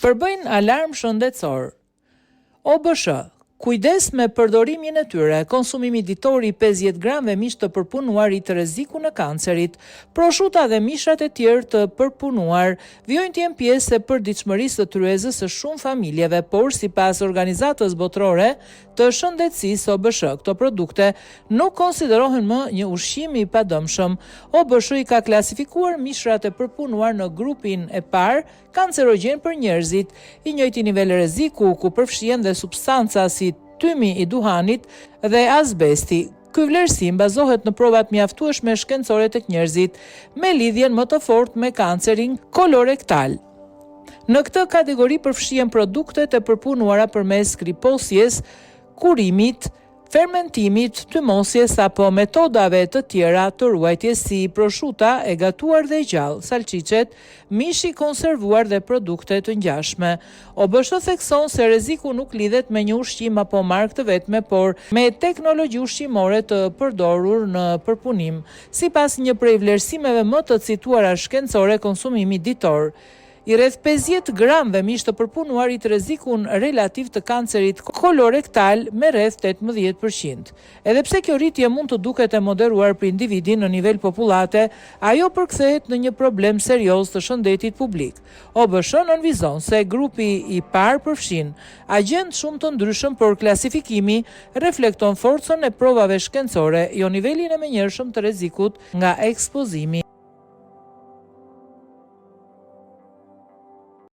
Përbëjnë alarm shëndetësor. OBSH. Kujdes me përdorimin e tyre. Konsumimi ditor i 50 gramve mish të përpunuar i të rreziku në kancerit. Proshuta dhe mishat e tjerë të përpunuar vijojnë të jenë pjesë e përditshmërisë së tryezës së shumë familjeve, por sipas Organizatës Botërore të Shëndetësisë OBSH, këto produkte nuk konsiderohen më një ushqim i padëmshëm. OBSH i ka klasifikuar mishrat e përpunuar në grupin e parë kancerogjen për njerëzit, i njëjti nivel rreziku ku përfshihen dhe substanca si tymi i duhanit dhe azbesti. Ky vlerësim bazohet në provat mjaftueshme shkencore tek njerëzit me lidhjen më të fortë me kancerin kolorektal. Në këtë kategori përfshihen produktet e përpunuara përmes kriposjes, kurimit, fermentimit, tymosjes apo metodave të tjera të ruajtjes si proshuta e gatuar dhe gjallë, salçiçet, mishi konservuar dhe produkte të ngjashme. OBSH thekson se rreziku nuk lidhet me një ushqim apo markë të vetme, por me teknologji ushqimore të përdorur në përpunim. Sipas një prej vlerësimeve më të cituara shkencore, konsumimi ditor i rreth 50 gramve mish të përpunuar i të rrezikun relativ të kancerit kolorektal me rreth 18%. Edhe pse kjo rritje mund të duket e moderuar për individin në nivel popullate, ajo përkthehet në një problem serioz të shëndetit publik. OBSH nënvizon se grupi i parë përfshin agent shumë të ndryshëm, por klasifikimi reflekton forcën e provave shkencore, jo nivelin e menjëhershëm të rrezikut nga ekspozimi.